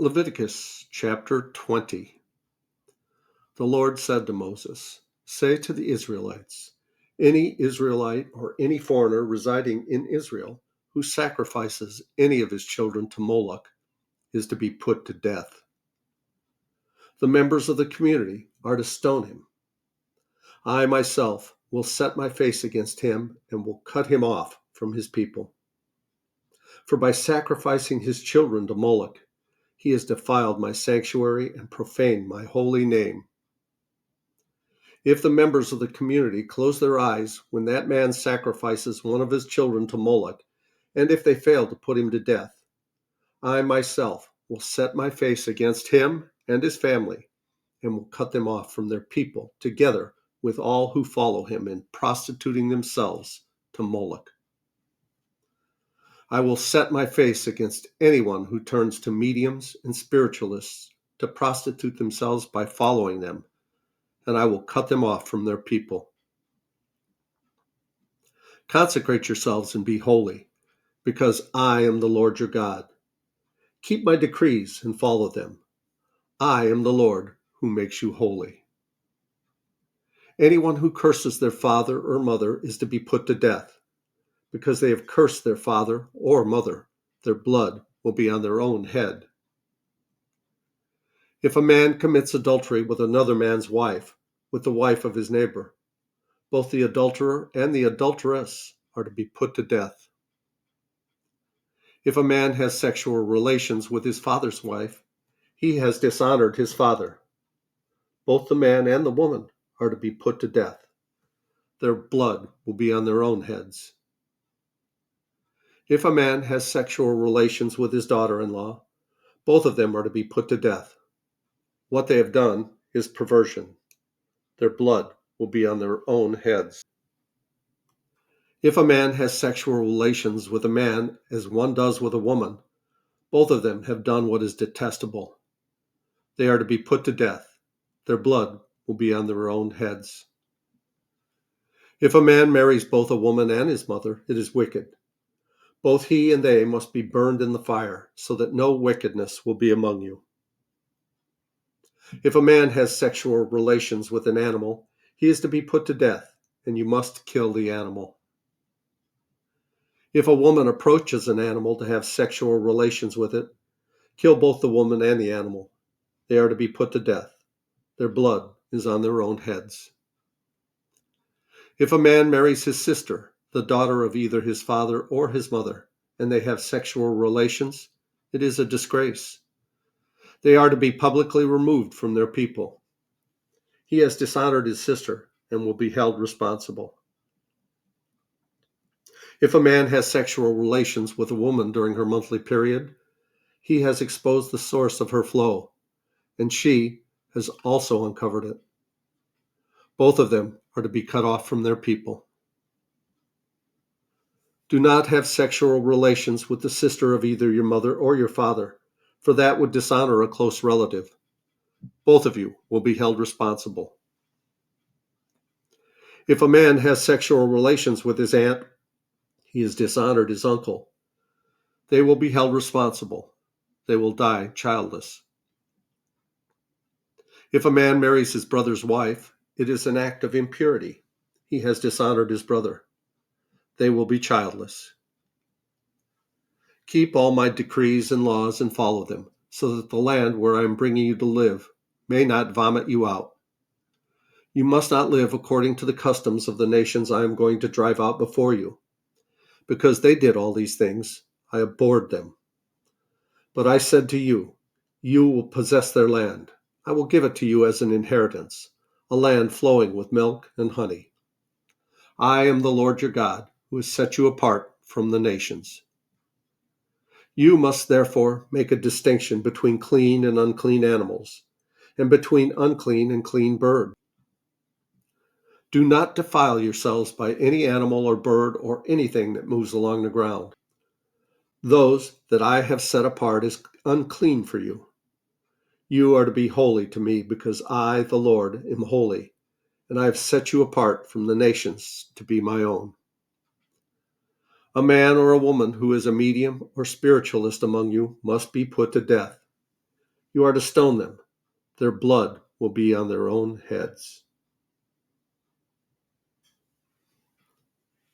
Leviticus chapter 20. The Lord said to Moses, "Say to the Israelites, any Israelite or any foreigner residing in Israel who sacrifices any of his children to Moloch is to be put to death. The members of the community are to stone him. I myself will set my face against him and will cut him off from his people. For by sacrificing his children to Moloch, he has defiled my sanctuary and profaned my holy name. If the members of the community close their eyes when that man sacrifices one of his children to Moloch, and if they fail to put him to death, I myself will set my face against him and his family, and will cut them off from their people, together with all who follow him in prostituting themselves to Moloch. I will set my face against anyone who turns to mediums and spiritualists to prostitute themselves by following them, and I will cut them off from their people. Consecrate yourselves and be holy, because I am the Lord your God. Keep my decrees and follow them. I am the Lord who makes you holy. Anyone who curses their father or mother is to be put to death. Because they have cursed their father or mother, their blood will be on their own head. If a man commits adultery with another man's wife, with the wife of his neighbor, both the adulterer and the adulteress are to be put to death. If a man has sexual relations with his father's wife, he has dishonored his father. Both the man and the woman are to be put to death. Their blood will be on their own heads. If a man has sexual relations with his daughter-in-law, both of them are to be put to death. What they have done is perversion. Their blood will be on their own heads. If a man has sexual relations with a man as one does with a woman, both of them have done what is detestable. They are to be put to death. Their blood will be on their own heads. If a man marries both a woman and his mother, it is wicked. Both he and they must be burned in the fire, so that no wickedness will be among you. If a man has sexual relations with an animal, he is to be put to death, and you must kill the animal. If a woman approaches an animal to have sexual relations with it, kill both the woman and the animal. They are to be put to death. Their blood is on their own heads. If a man marries his sister, the daughter of either his father or his mother, and they have sexual relations, it is a disgrace. They are to be publicly removed from their people. He has dishonored his sister and will be held responsible. If a man has sexual relations with a woman during her monthly period, he has exposed the source of her flow, and she has also uncovered it. Both of them are to be cut off from their people. Do not have sexual relations with the sister of either your mother or your father, for that would dishonor a close relative. Both of you will be held responsible. If a man has sexual relations with his aunt, he has dishonored his uncle. They will be held responsible. They will die childless. If a man marries his brother's wife, it is an act of impurity. He has dishonored his brother. They will be childless. Keep all my decrees and laws and follow them, so that the land where I am bringing you to live may not vomit you out. You must not live according to the customs of the nations I am going to drive out before you. Because they did all these things, I abhorred them. But I said to you, you will possess their land. I will give it to you as an inheritance, a land flowing with milk and honey. I am the Lord your God, who has set you apart from the nations. You must therefore make a distinction between clean and unclean animals, and between unclean and clean birds. Do not defile yourselves by any animal or bird or anything that moves along the ground. Those that I have set apart as unclean for you. You are to be holy to me, because I, the Lord, am holy, and I have set you apart from the nations to be my own. A man or a woman who is a medium or spiritualist among you must be put to death. You are to stone them. Their blood will be on their own heads.